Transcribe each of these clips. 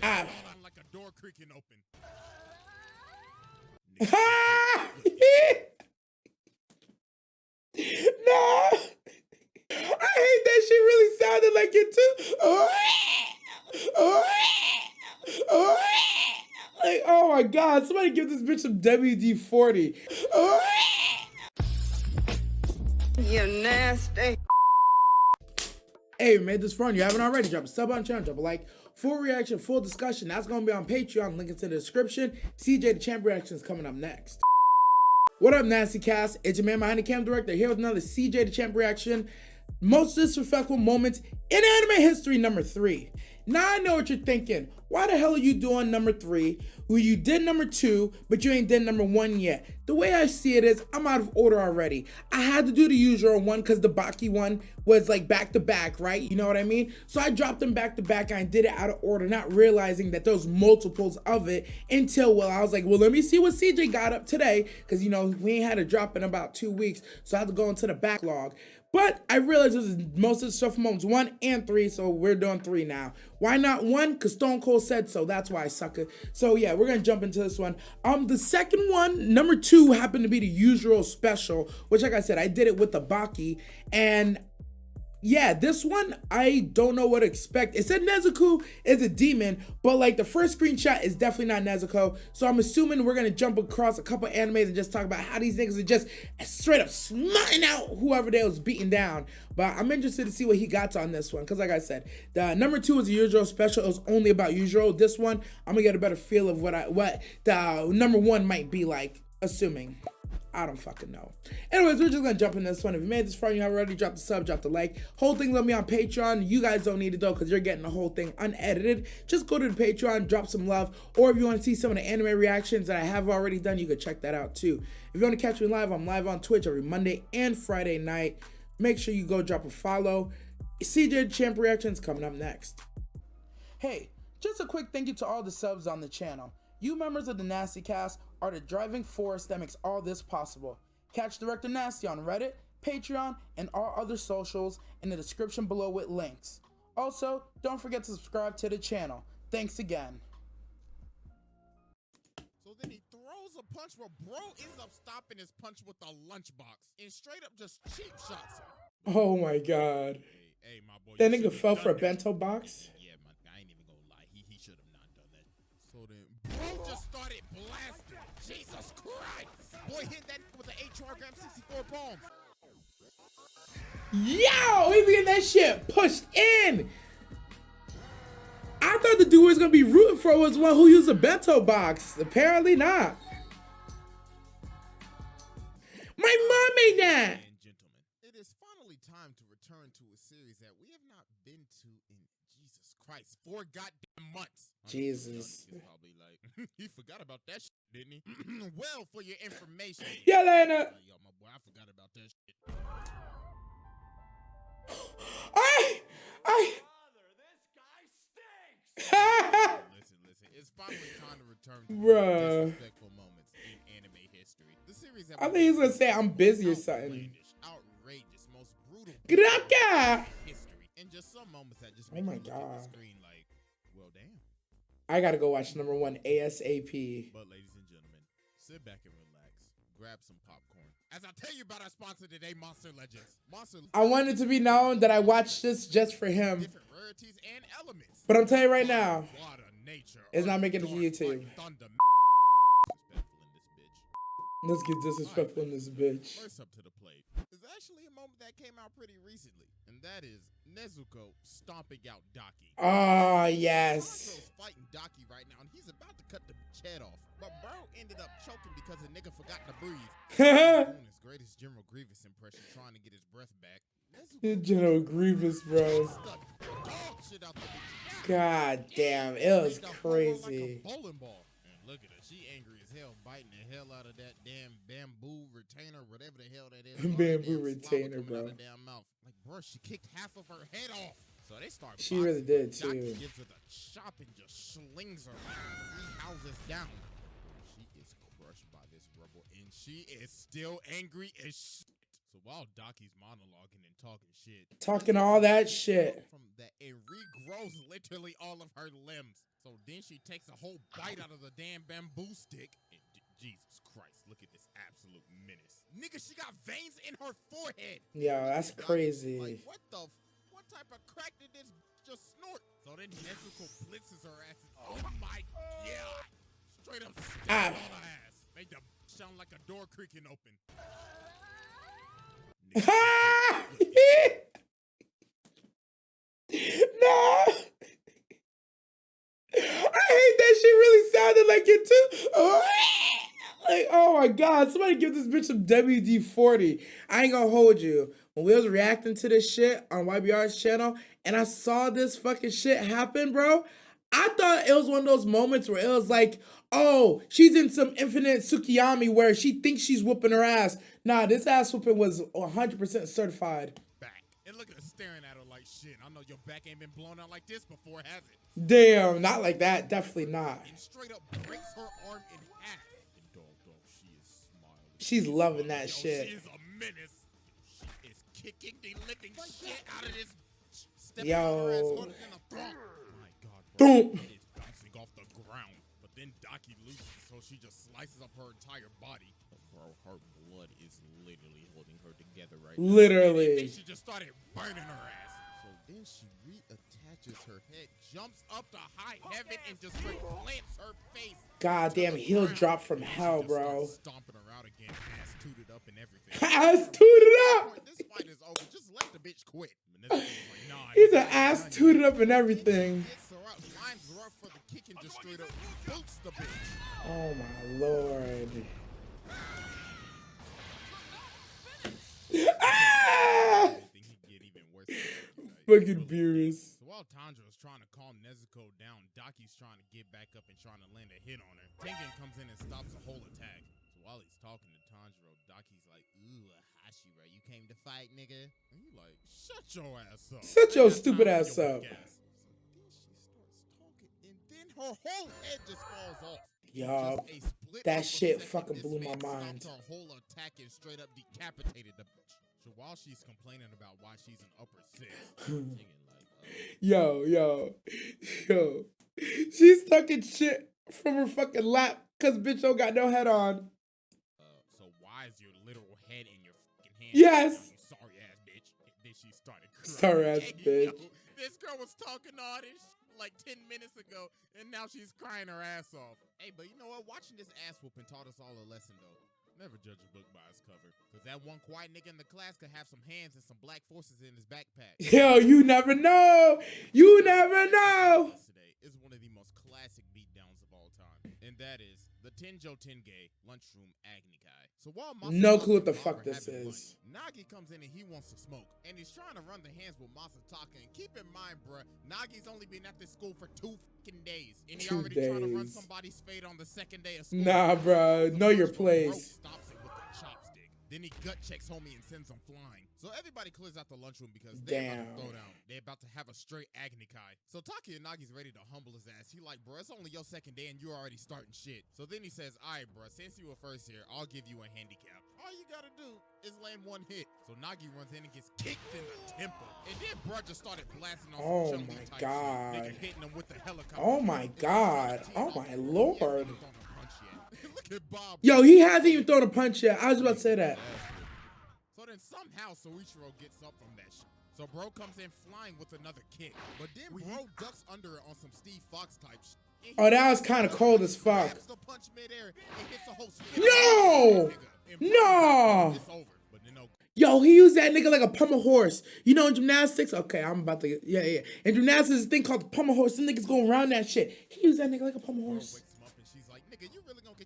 Ah. Like a door creaking open. No. I hate that she really sounded like it too. Like, oh my God, somebody give this bitch some WD-40. You nasty. Hey, made this fun. You haven't already, drop a sub on the channel, drop a like. Full reaction, full discussion. That's going to be on Patreon. Link is in the description. CJ the Champ reaction is coming up next. What up, Nasty Cast? It's your man behind the cam director here with another CJ the Champ reaction. Most disrespectful moments in anime history, number 3. Now I know what you're thinking. Why the hell are you doing number 3? Well, you did number 2, but you ain't did number 1 yet. The way I see it is, I'm out of order already. I had to do the usual one because the Baki one was like back to back, right? You know what I mean? So I dropped them back to back and I did it out of order, not realizing that there was multiples of it until, well, I was like, well, let me see what CJ got up today. Because, you know, we ain't had a drop in about 2 weeks. So I had to go into the backlog. But I realized this is most of the stuff from moments 1 and 3, so we're doing 3 now. Why not 1? Because Stone Cold said so. That's why, sucker. So yeah, we're gonna jump into this one. The second one, number 2, happened to be the usual special, which, like I said, I did it with the Baki, and yeah, this one, I don't know what to expect. It said Nezuko is a demon, but like the first screenshot is definitely not Nezuko. So I'm assuming we're gonna jump across a couple animes and just talk about how these niggas are just straight up smutting out whoever they was beating down. But I'm interested to see what he got on this one, because like I said, the number 2 is the usual special. It was only about usual. This one, I'm gonna get a better feel of what the number 1 might be like, assuming. I don't fucking know. Anyways, we're just gonna jump in this one. If you made this far and you haven't already, drop the sub, drop the like. Whole thing's gonna be on Patreon. You guys don't need it though, because you're getting the whole thing unedited. Just go to the Patreon, drop some love. Or if you want to see some of the anime reactions that I have already done, you can check that out too. If you want to catch me live, I'm live on Twitch every Monday and Friday night. Make sure you go drop a follow. CJ Champ reactions coming up next. Hey, just a quick thank you to all the subs on the channel. You members of the Nasty Cast are the driving force that makes all this possible. Catch Director Nasty on Reddit, Patreon, and all other socials in the description below with links. Also, don't forget to subscribe to the channel. Thanks again. So then he throws a punch where bro ends up stopping his punch with a lunchbox and straight up just cheap shots him. Oh my God. Hey, my boy. That nigga fell for a bento box? Yeah, man, I ain't even gonna lie. He should have not done that. So then bro just started blasting. Jesus Christ. Boy hit that with an 8-gram 64 palms. Yo, he be getting that shit pushed in. I thought the dude was gonna be rooting for was one who used a bento box. Apparently not. My mom made that. And gentlemen, it is finally time to return to a series that we have not been to in Jesus Christ 4 goddamn months. Jesus. He's probably like, he forgot about that shit, didn't he? Well, for your information. Yeah, Lena. Yo, my boy, I forgot about that shit. Listen. It's finally time to return to disrespectful moments in anime history. The series that I think he's gonna say I'm busy or something. Outrageous, most brutal Graka. history, and just some moments that just Oh my make you look at God. the screen like, well, damn. I gotta go watch number 1 ASAP. But ladies and gentlemen, sit back and relax. Grab some popcorn. As I tell you about our sponsor today, Monster Legends. I want it to be known that I watched this just for him. Different rarities and elements. But I'm telling you right now, Water, nature, it's not earth, making it to dark, YouTube. light, thunder, disrespectful in this bitch. Let's get disrespectful in this bitch. First up to the plate is actually a moment that came out pretty recently, and that is Nezuko stomping out Daki. Oh, yes. Nezuko's fighting Daki right now, and he's about to cut the head off, but bro ended up choking because the nigga forgot to breathe. Doing his greatest General Grievous impression, trying to get his breath back. General Grievous, bro. Stuck dog shit out the bitch. God damn, it was crazy. Like a bowling ball. And look at her, she angry as hell, biting the hell out of that damn bamboo retainer, whatever the hell that is. Bamboo retainer, bro. Damn mouth. Like, bro, she kicked half of her head off. So they start. She really did too. Daki gives her the chop and just slings her 3 houses down. She is crushed by this rubble, and she is still angry as shit. So while Daki's monologuing and talking shit, Talking all that shit. from that, it regrows literally all of her limbs. So then she takes a whole bite out of the damn bamboo stick. And Jesus Christ, look at this absolute menace. Nigga, she got veins in her forehead. Yo, that's crazy. Like, what type of crack did this just snort? So then Nezuko blitzes her ass. Oh my God. Straight up stabs on her ass. Made the sound like a door creaking open. No. I hate that she really sounded like it too. Like, oh my God, somebody give this bitch some WD-40. I ain't gonna hold you. When we was reacting to this shit on YBR's channel and I saw this fucking shit happen, bro, I thought it was one of those moments where it was like, oh, she's in some infinite Tsukiyami where she thinks she's whooping her ass. Nah, this ass whooping was 100% certified. Back. And look at her staring at her like shit. I know your back ain't been blown out like this before, has it? Damn, not like that. Definitely not. And straight up breaks her arm in half. And dog, she is smiling. She's loving that shit. She is a menace. She is kicking the living shit out of this. Yo. My God, bro. Boom. It is bouncing off the ground. But then Daki loses, so she just slices up her entire body. Bro, her blood is literally holding her together right now. Literally. And then she just started burning her ass. So then she reattaches her head, jumps up to high heaven, and just plants her face. God damn, heel drop from hell, bro. Stomping her out again, ass tooted up and everything. Ass tooted up. This fight is over. Just let the bitch quit. Like, nah, he's an ass tooted up and everything. Lines her up for the kick and just straight up boots the bitch. Oh my Lord. Ah! Fucking Beerus. So while Tanjiro is trying to calm Nezuko down, Daki's trying to get back up and trying to land a hit on her. Tengen comes in and stops the whole attack. So while he's talking to Tanjiro, Daki's like, ooh, Hashira, you came to fight, nigga? And you like, shut your ass up. Shut your stupid ass up. So then she starts talking, and then her whole head just falls off. Yo, that shit fucking blew my mind. Her whole attack and straight up decapitated the bitch. So while she's complaining about why she's an upper six, yo, she's talking shit from her fucking lap because bitch don't got no head on. So why is your literal head in your fucking hand? Yes. Sorry ass bitch. And then she started crying. Sorry ass bitch. Yo, this girl was talking all this like 10 minutes ago, and now she's crying her ass off. Hey, but you know what? Watching this ass whooping taught us all a lesson, though. Never judge a book by its cover. Because that one quiet nigga in the class could have some hands and some black forces in his backpack. Yo, you never know. You never know. Today is one of the most classic beatdowns of all time. And that is the Tenjo Tenge Lunchroom Agni Kai. So while Masa No clue what the fuck this is. Nagi comes in and he wants to smoke. And he's trying to run the hands with Masataka. And keep in mind, bruh, Nagi's only been at this school for 2 fucking days. And he already trying to run somebody's fade on the 2nd day of school. Nah, bruh. Know your place. Stops it with the chopstick. Then he gut checks homie and sends him flying. So everybody clears out the lunchroom because they're about to throw down. They're about to have a straight Agni Kai. So Taki and Nagi's ready to humble his ass. He like, bro, it's only your 2nd day and you're already starting shit. So then he says, all right, bro, since you were first here, I'll give you a handicap. All you gotta do is land 1 hit. So Nagi runs in and gets kicked in the temple. And then bro just started blasting off some my type God. shit. Nigga hitting him with the helicopter. Oh my God. Oh my Lord. Look at Bob. Yo, he hasn't even thrown a punch yet. I was about to say that. So then somehow Soichiro gets up from that shit. So bro comes in flying with another kick. But then bro ducks under it on some Steve Fox type shit. Oh, that was kind of cold as fuck. The punch midair and hits a whole spin. No! No! It's over. But then no. Yo, he used that nigga like a pummel horse. You know in gymnastics? Okay, I'm about to, yeah. In gymnastics, there's a thing called the pummel horse. Some niggas go around that shit. He used that nigga like a pummel horse.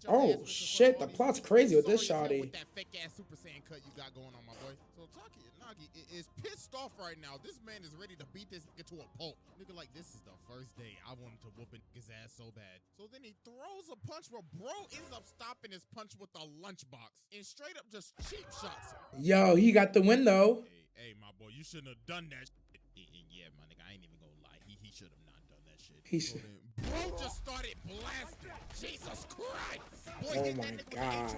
Oh shit, the plot's crazy with this shawty. With that fake ass Super Saiyan cut you got going on, my boy. So Taki and Nagi is pissed off right now. This man is ready to beat this nigga to a pulp. Nigga like, this is the first day I wanted to whoop his ass so bad. So then he throws a punch where bro ends up stopping his punch with a lunchbox and straight up just cheap shots him. Yo, he got the win though. Hey, my boy, you shouldn't have done that shit. Yeah, my nigga, I ain't even gonna lie. He should have not done that shit. He should. Bro just started blasting. Jesus Christ. Boy, Oh my God.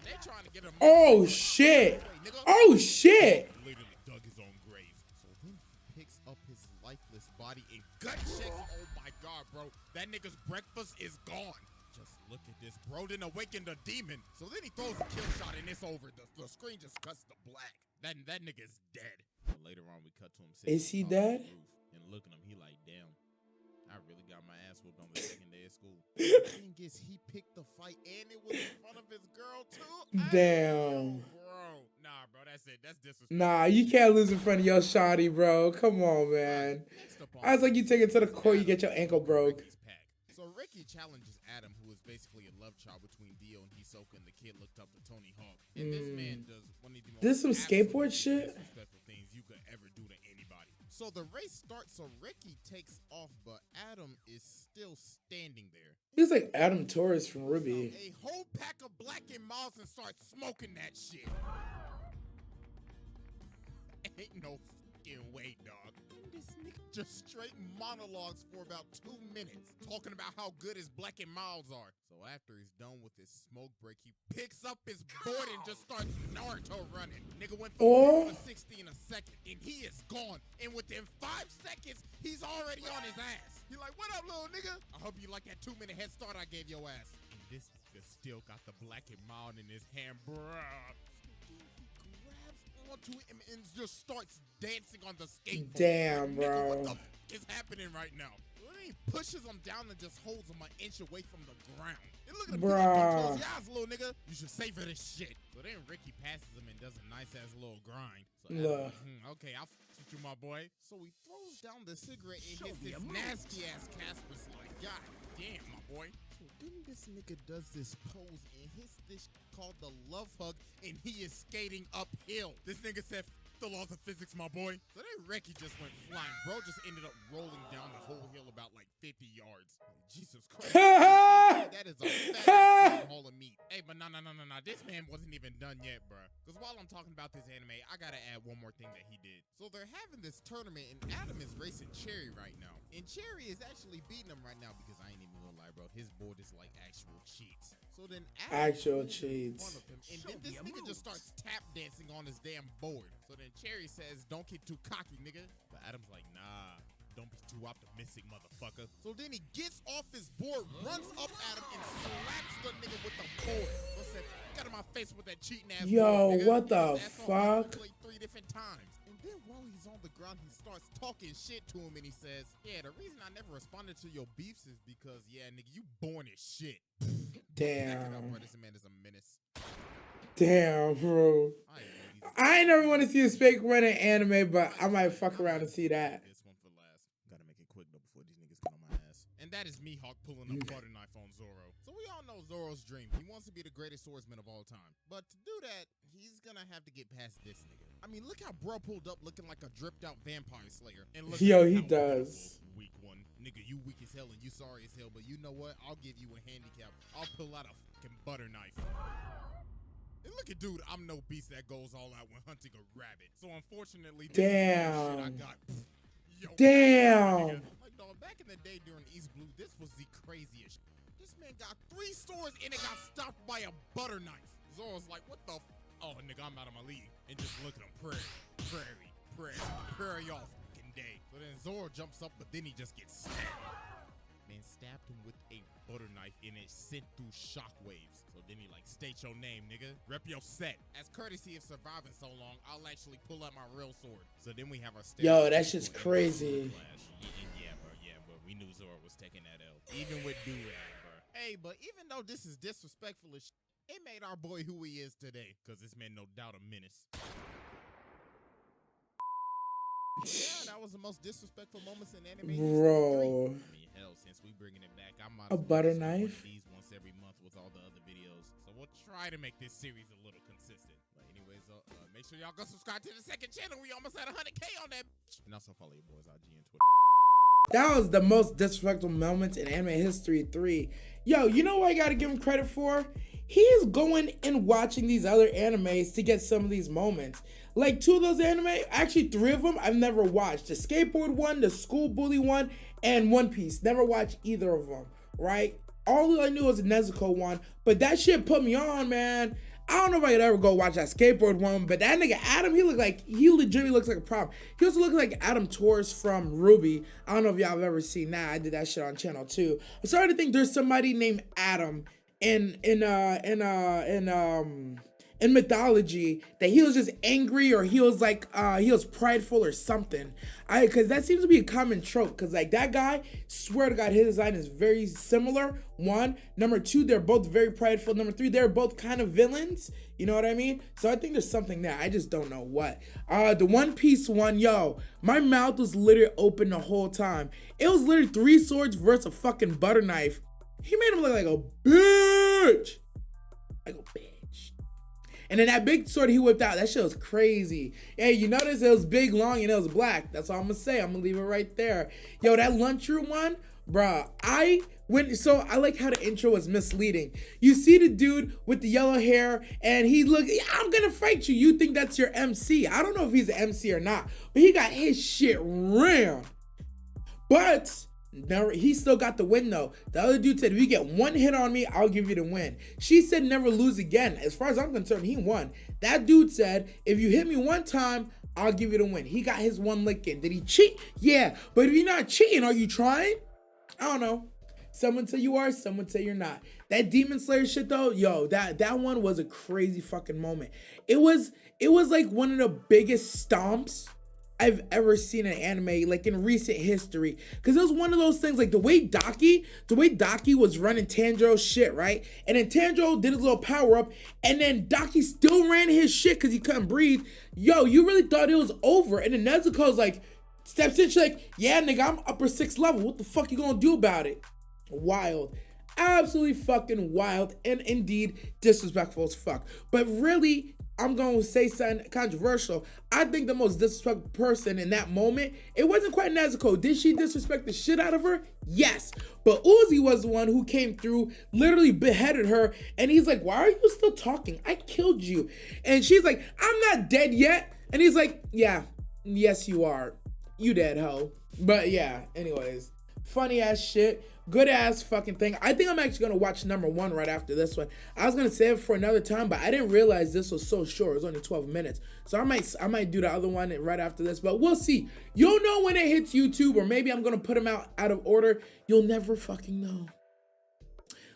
They trying to get him. Oh shit. Oh shit. Literally dug his own grave. So then he picks up his lifeless body and gut checks. Oh my god, bro. That nigga's breakfast is gone. Just look at this, bro. Then awaken the demon. So then he throws a kill shot and it's over. The screen just cuts to black. That nigga's dead. And later on, we cut to him. Is he dead? And look at him. He like, damn. I really got my ass whooped on the second day of school. The thing is, he picked the fight and it was in front of his girl too. Damn. Bro. Nah, bro, that's it. That's disrespectful. Nah, you can't lose in front of your shawty, bro. Come on, man. I was like, you take it to the court, you get your ankle broke. So Ricky challenges Adam, who is basically a love child between Dio and Hisoka, and the kid looked up to Tony Hawk. And this man does one of the most This some skateboard shit? disrespectful things you could ever do to anybody. So the race starts, so Ricky takes off, but Adam is still standing there. He's like Adam Torres from Ruby. A whole pack of Black and Miles and starts smoking that shit. Ain't no fucking way, dog. This nigga just straight monologues for about 2 minutes, talking about how good his Black and Miles are. So after he's done with his smoke break, he picks up his board and just starts Naruto running. Nigga went from 0 to 60 in a second, and he is gone. And within 5 seconds, he's already on his ass. He like, what up, little nigga? I hope you like that 2-minute head start I gave your ass. And this nigga still got the Black and Mild in his hand, bruh. To him and just starts dancing on the skateboard. Damn, bro. Nigga, what the f is happening right now? He pushes him down and just holds him an inch away from the ground. And look at him, bruh. Little nigga. You should savor this shit. So then Ricky passes him and does a nice ass little grind. So okay, I'll f with you, my boy. So he throws down the cigarette and hits this nasty ass Casper's like, god damn, my boy. So then this nigga does this pose and hits this called the love hug, and he is skating uphill. This nigga said, the laws of physics, my boy. So then Ricky just went flying. Bro just ended up rolling down the whole hill about like 50 yards. Jesus Christ. That is a fat haul of meat. Hey, but nah. This man wasn't even done yet, bro. Because while I'm talking about this anime, I gotta add one more thing that he did. So they're having this tournament, and Adam is racing Cherry right now. And Cherry is actually beating him right now because I ain't even gonna lie, bro. His board is like actual cheats. So then Adam cheats. In front of him, and then this nigga just starts tap dancing on his damn board. So then Cherry says, don't get too cocky, nigga. But Adam's like, nah, don't be too optimistic, motherfucker. So then he gets off his board, runs up at him, and slaps the nigga with the board. So said, get in my face with that cheating ass board, nigga. What the fuck? Like 3 different times. And then while he's on the ground, he starts talking shit to him, and he says, yeah, the reason I never responded to your beefs is because, yeah, nigga, you born as shit. Damn. This man is a menace. Damn, bro. I ain't never want to see a fake run in anime, but I might fuck around and see that. This one for last. Gotta make it quick though before these niggas get on my ass. And that is Mihawk pulling a butter knife on Zoro. So we all know Zoro's dream. He wants to be the greatest swordsman of all time. But to do that, he's gonna have to get past this nigga. I mean, look how bro pulled up looking like a dripped out vampire slayer. And look he does. Weak one. Nigga, you weak as hell and you sorry as hell, but you know what? I'll give you a handicap. I'll pull out a fucking butter knife. And look at dude, I'm no beast that goes all out when hunting a rabbit. So unfortunately, damn. Shit I got. Yo, damn. Like dog, back in the day during East Blue, this was the craziest. This man got 3 stores and it got stopped by a butter knife. Zoro's like, what the oh nigga, I'm out of my league. And just look at him, prairie all fucking day. So then Zoro jumps up, but then he just gets stabbed. Man stabbed him with a butter knife and it sent through shockwaves. So then he like, state your name, nigga. Rep your set. As courtesy of surviving so long, I'll actually pull out my real sword. So then we have our yo, that shit's crazy. Yeah, bro, we knew Zoro was taking that L. Even with do-rag, bro. Hey, but even though this is disrespectful as it made our boy who he is today. Cause this man no doubt a menace. Yeah, that was the most disrespectful moments in anime. Bro. I mean, hell, since we bringing it back, I might a butter knife. These once every month with all the other videos. So we'll try to make this series a little consistent. But anyways, make sure y'all go subscribe to the second channel. We almost at 100K on that. And also follow your boys IG and Twitter. That was the most disrespectful moments in anime history 3. Yo, you know what I gotta give him credit for? He's going and watching these other animes to get some of these moments. Like 2 of those anime, actually 3 of them I've never watched. The skateboard one, the school bully one, and One Piece. Never watched either of them, right? All I knew was the Nezuko one, but that shit put me on, man. I don't know if I could ever go watch that skateboard one, but that nigga Adam, he legitimately looks like a problem. He also looks like Adam Torres from Ruby. I don't know if y'all have ever seen that. I did that shit on channel 2. I'm starting to think there's somebody named Adam in mythology that he was just angry, or he was like he was prideful or something. Cause that seems to be a common trope, cause like that guy, swear to God, his design is very similar. 1, number 2, they're both very prideful. Number 3, they're both kind of villains. You know what I mean? So I think there's something there. I just don't know what. The One Piece one, yo, my mouth was literally open the whole time. It was literally 3 swords versus a fucking butter knife. He made him look like a bitch. Like a bitch. And then that big sword he whipped out, that shit was crazy. Hey, you notice it was big, long, and it was black. That's all I'm gonna say. I'm gonna leave it right there. Yo, that lunchroom one, bruh, I like how the intro was misleading. You see the dude with the yellow hair, and he look, I'm gonna fight you. You think that's your MC. I don't know if he's an MC or not, but he got his shit rammed. But never, he still got the win though. The other dude said, if you get 1 hit on me, I'll give you the win. She said never lose again. As far as I'm concerned, he won. That dude said, if you hit me 1 time, I'll give you the win. He got his 1 lick in. Did he cheat? Yeah. But if you're not cheating, are you trying? I don't know. Someone say you are, someone say you're not. That Demon Slayer shit though, yo, that one was a crazy fucking moment. It was like one of the biggest stomps I've ever seen in anime, like in recent history. Cause it was one of those things, like the way Daki was running Tanjiro's shit, right? And then Tanjiro did his little power up, and then Daki still ran his shit cause he couldn't breathe. Yo, you really thought it was over. And then Nezuko's like, steps in, she's like, yeah, nigga, I'm upper 6th level. What the fuck you gonna do about it? Wild. Absolutely fucking wild, and indeed disrespectful as fuck. But really, I'm gonna say something controversial. I think the most disrespectful person in that moment, it wasn't quite Nezuko. Did she disrespect the shit out of her? Yes. But Uzi was the one who came through, literally beheaded her, and he's like, why are you still talking? I killed you. And she's like, I'm not dead yet. And he's like, yeah, yes you are. You dead, ho. But yeah, anyways, funny ass shit. Good ass fucking thing. I think I'm actually gonna watch number 1 right after this one. I was gonna save it for another time, but I didn't realize this was so short. It was only 12 minutes. So I might do the other one right after this, but we'll see. You'll know when it hits YouTube, or maybe I'm gonna put them out of order. You'll never fucking know.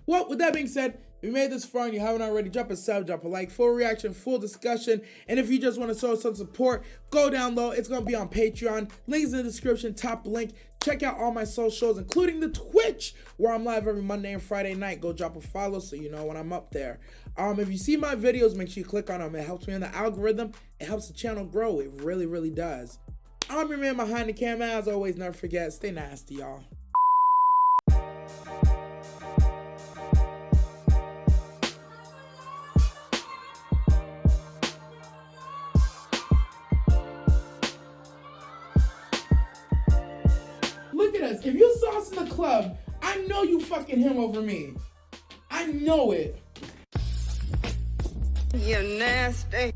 Well, with that being said, if you made this far and you haven't already, drop a sub, drop a like, full reaction, full discussion. And if you just want to show some support, go down low. It's going to be on Patreon. Links in the description, top link. Check out all my socials, including the Twitch, where I'm live every Monday and Friday night. Go drop a follow so you know when I'm up there. If you see my videos, make sure you click on them. It helps me in the algorithm. It helps the channel grow. It really, really does. I'm your man behind the camera. As always, never forget, stay nasty, y'all. Look at us. If you saw us in the club, I know you fucking him over me. I know it. You nasty.